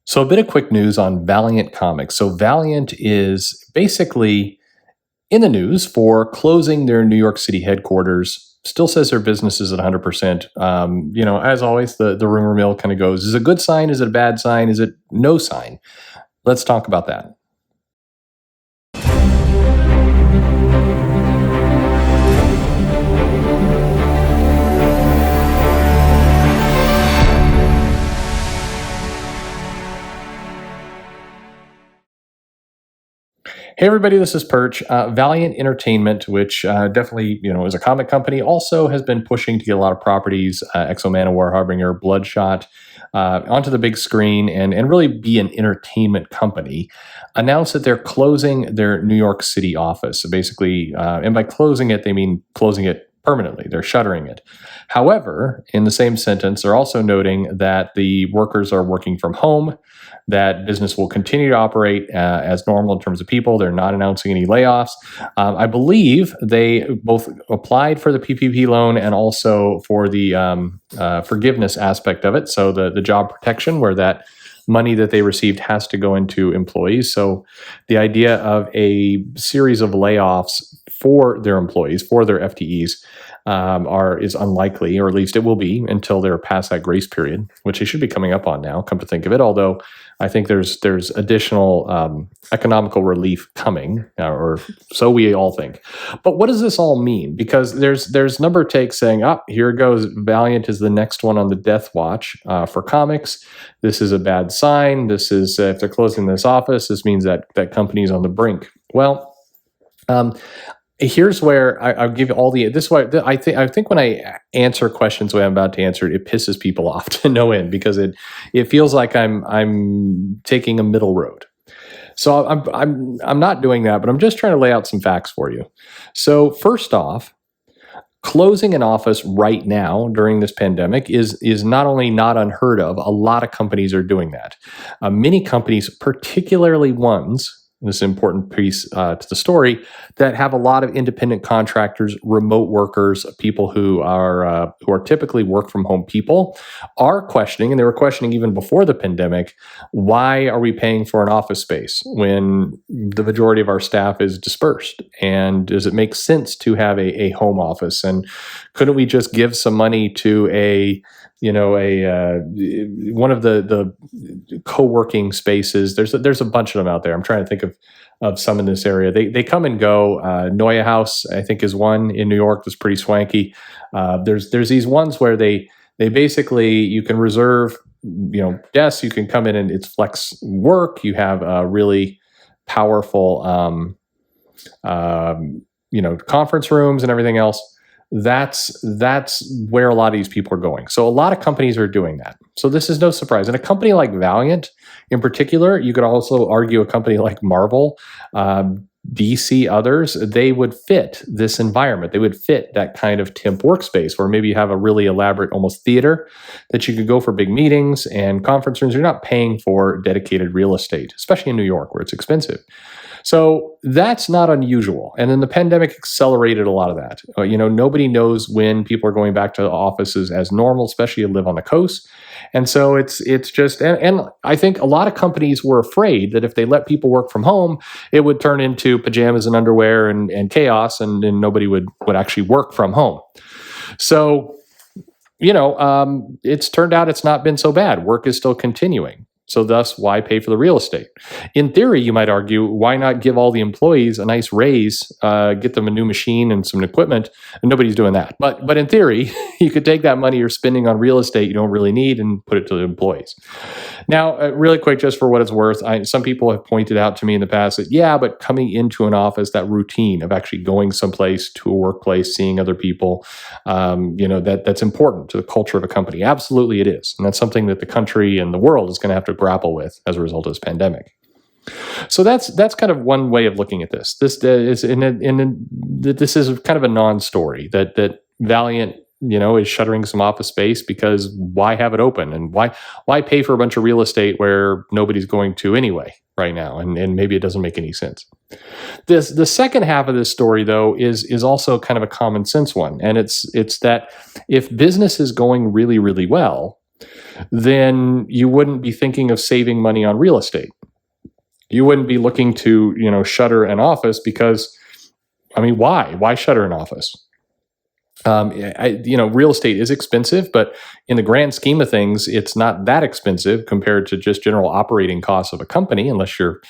So, a bit of quick news on Valiant Comics. So, Valiant is basically in the news for closing their New York City headquarters. Still says their business is at 100%. As always, the rumor mill kind of goes, is it a good sign? Is it a bad sign? Is it no sign? Let's talk about that. Hey everybody, this is Perch. Valiant Entertainment, which definitely is a comic company, also has been pushing to get a lot of properties, Exo Manowar, Harbinger, Bloodshot, onto the big screen and really be an entertainment company. Announced that they're closing their New York City office. So basically, and by closing it, they mean closing it permanently. They're shuttering it. However, in the same sentence, they're also noting that the workers are working from home, that business will continue to operate as normal in terms of people. They're not announcing any layoffs. I believe they both applied for the PPP loan and also for the forgiveness aspect of it. So the job protection, where that money that they received has to go into employees. So the idea of a series of layoffs for their employees, for their FTEs, is unlikely, or at least it will be until they're past that grace period, which they should be coming up on now, come to think of it. Although I think there's additional economical relief coming, or so we all think. But what does this all mean? Because there's number of takes saying, here it goes, Valiant is the next one on the death watch for comics. This is a bad sign. This is, if they're closing this office, this means that company's on the brink. Well, here's where I'll give you all this is why I think when I answer questions the way I'm about to answer it pisses people off to no end, because it feels like I'm taking a middle road. So I'm not doing that, but I'm just trying to lay out some facts for you. So first off, closing an office right now during this pandemic is not only not unheard of, a lot of companies are doing that. Many companies, particularly ones, this is an important piece to the story, that have a lot of independent contractors, remote workers, people who are typically work from home people, are questioning, and they were questioning even before the pandemic, why are we paying for an office space when the majority of our staff is dispersed? And does it make sense to have a home office? And couldn't we just give some money to one of the co-working spaces? There's a bunch of them out there. I'm trying to think of some in this area. They come and go. Neue House, I think, is one in New York that's pretty swanky. There's these ones where they basically, you can reserve desks. You can come in and it's flex work. You have a really powerful conference rooms and everything else. That's where a lot of these people are going. So a lot of companies are doing that. So this is no surprise. And a company like Valiant in particular, you could also argue a company like Marvel, DC, others, they would fit this environment. They would fit that kind of temp workspace where maybe you have a really elaborate, almost theater that you could go for big meetings and conference rooms. You're not paying for dedicated real estate, especially in New York where it's expensive. So that's not unusual. And then the pandemic accelerated a lot of that. Nobody knows when people are going back to offices as normal, especially if you live on the coast. And so it's just, and I think a lot of companies were afraid that if they let people work from home, it would turn into pajamas and underwear and chaos, and nobody would actually work from home. So, it's turned out it's not been so bad. Work is still continuing. So thus, why pay for the real estate? In theory, you might argue, why not give all the employees a nice raise, get them a new machine and some equipment? And nobody's doing that. But in theory, you could take that money you're spending on real estate you don't really need and put it to the employees. Now, really quick, just for what it's worth, some people have pointed out to me in the past that, but coming into an office, that routine of actually going someplace to a workplace, seeing other people, that's important to the culture of a company. Absolutely it is. And that's something that the country and the world is going to have to grapple with as a result of this pandemic. So that's kind of one way of looking at this. This is this is kind of a non-story that Valiant is shuttering some office space, because why have it open, and why pay for a bunch of real estate where nobody's going to anyway right now, and maybe it doesn't make any sense. The second half of this story, though, is also kind of a common sense one, and it's that if business is going really, really well, then you wouldn't be thinking of saving money on real estate. You wouldn't be looking to, shutter an office because, I mean, why? Why shutter an office? Real estate is expensive, but in the grand scheme of things, it's not that expensive compared to just general operating costs of a company, unless you're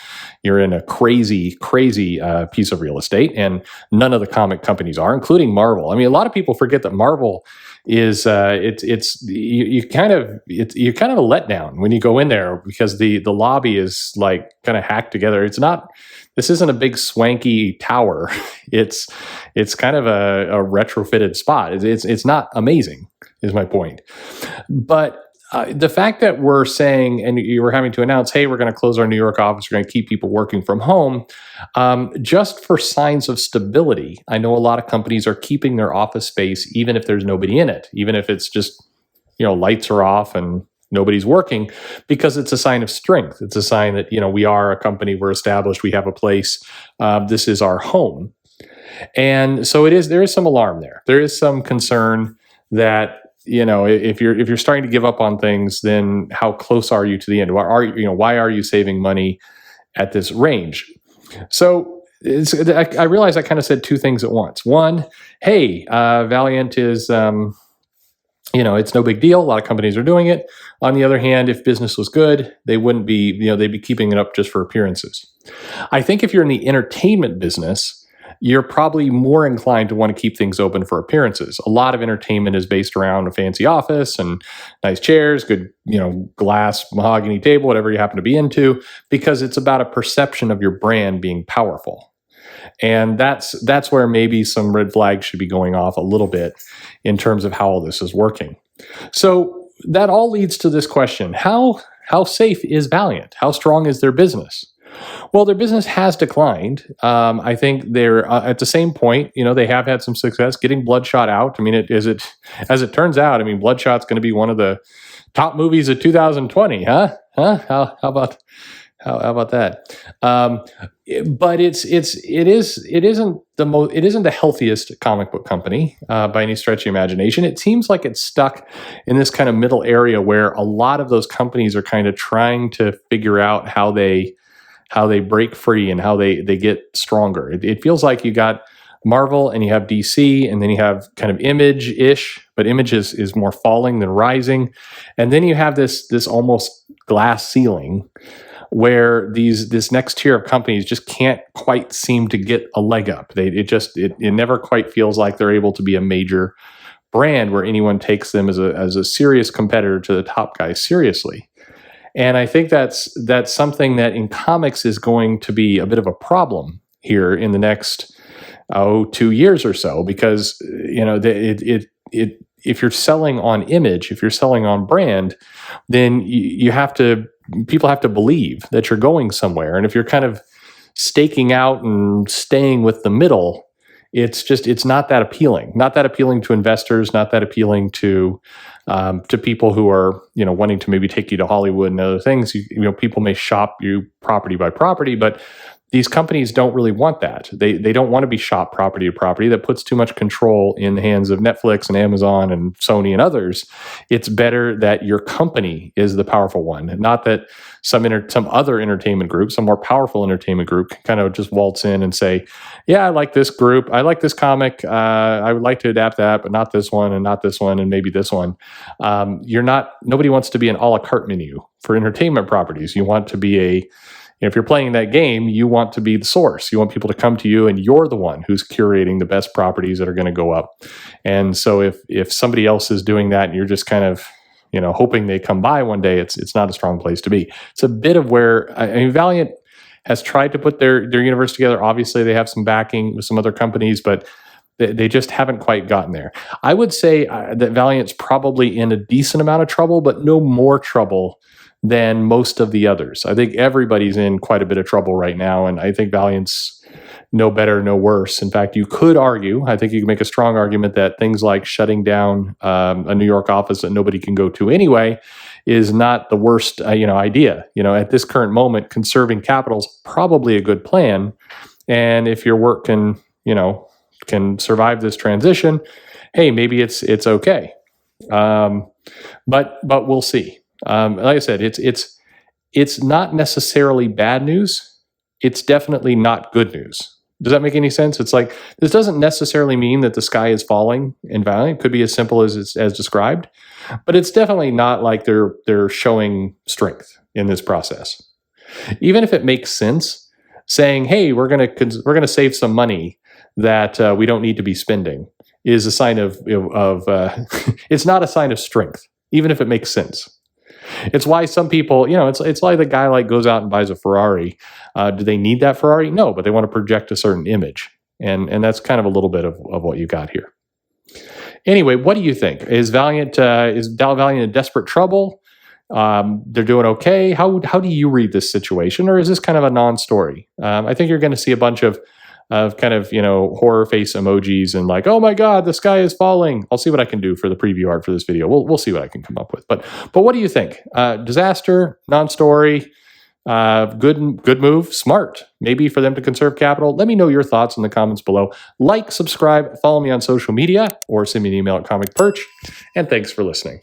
in a crazy piece of real estate, and none of the comic companies are, including Marvel. I mean, a lot of people forget that Marvel is you kind of a letdown when you go in there, because the lobby is like kind of hacked together. This isn't a big swanky tower. It's kind of a retrofitted spot. It's not amazing, is my point. But the fact that we're saying, and you were having to announce, hey, we're going to close our New York office, we're going to keep people working from home, just for signs of stability. I know a lot of companies are keeping their office space even if there's nobody in it, even if it's just, lights are off and nobody's working, because it's a sign of strength. It's a sign that, we are a company, we're established, we have a place, this is our home. And so there is some alarm there. There is some concern that, if you're starting to give up on things, then how close are you to the end? Why are you saving money at this range? So I realize I kind of said two things at once. One, hey, Valiant is, it's no big deal. A lot of companies are doing it. On the other hand, if business was good, they wouldn't be, they'd be keeping it up just for appearances. I think if you're in the entertainment business, you're probably more inclined to want to keep things open for appearances. A lot of entertainment is based around a fancy office and nice chairs, good, glass, mahogany table, whatever you happen to be into, because it's about a perception of your brand being powerful. And that's where maybe some red flags should be going off a little bit in terms of how all this is working. So that all leads to this question: how safe is Valiant? How strong is their business? Well, their business has declined. I think they're at the same point. They have had some success getting Bloodshot out. I mean, as it turns out, I mean, Bloodshot's going to be one of the top movies of 2020. Huh? How about that? But it isn't the healthiest comic book company by any stretch of the imagination. It seems like it's stuck in this kind of middle area where a lot of those companies are kind of trying to figure out how they break free and how they get stronger. It feels like you got Marvel and you have DC, and then you have kind of Image-ish, but Image is more falling than rising. And then you have this almost glass ceiling where this next tier of companies just can't quite seem to get a leg up. It never quite feels like they're able to be a major brand where anyone takes them as a serious competitor to the top guys seriously. And I think that's something that in comics is going to be a bit of a problem here in the next 2 years or so, because if you're selling on image, if you're selling on brand, then people have to believe that you're going somewhere. And if you're kind of staking out and staying with the middle, it's not that appealing. Not that appealing to investors, not that appealing to people who are, wanting to maybe take you to Hollywood and other things. People may shop you property by property, but these companies don't really want that. They don't want to be shopped property to property. That puts too much control in the hands of Netflix and Amazon and Sony and others. It's better that your company is the powerful one, and not that some other entertainment group, some more powerful entertainment group, can kind of just waltz in and say, yeah, I like this group, I like this comic, I would like to adapt that, but not this one, and not this one, and maybe this one. Nobody wants to be an a la carte menu for entertainment properties. You want to be if you're playing that game, you want to be the source. You want people to come to you, and you're the one who's curating the best properties that are going to go up. And so if somebody else is doing that and you're just kind of, hoping they come by one day, it's not a strong place to be. It's a bit of where, Valiant has tried to put their universe together. Obviously, they have some backing with some other companies, but they just haven't quite gotten there. I would say that Valiant's probably in a decent amount of trouble, but no more trouble than most of the others. I think everybody's in quite a bit of trouble right now, and I think Valiant's no better, no worse. In fact, you could argue, I think you can make a strong argument that things like shutting down a New York office that nobody can go to anyway is not the worst idea. At this current moment, conserving capital is probably a good plan, and if your work can survive this transition, hey, maybe it's okay. But we'll see. Like I said, it's not necessarily bad news. It's definitely not good news. Does that make any sense? It's like this doesn't necessarily mean that the sky is falling in Valiant. It could be as simple as described, but it's definitely not like they're showing strength in this process. Even if it makes sense, saying, "Hey, we're gonna save some money that we don't need to be spending," is a sign of it's not a sign of strength, even if it makes sense. It's why some people, it's like the guy like goes out and buys a Ferrari. Do they need that Ferrari? No, but they want to project a certain image, and that's kind of a little bit of what you got here. Anyway, what do you think? Is Valiant in desperate trouble? They're doing okay. How do you read this situation, or is this kind of a non-story? I think you're going to see a bunch of kind of horror face emojis and like, oh my god, the sky is falling. I'll see what I can do for the preview art for this video. We'll see what I can come up with. But what do you think? Disaster, non-story, good move, smart maybe for them to conserve capital. Let me know your thoughts in the comments below. Like, subscribe, follow me on social media, or send me an email at comicperch. And thanks for listening.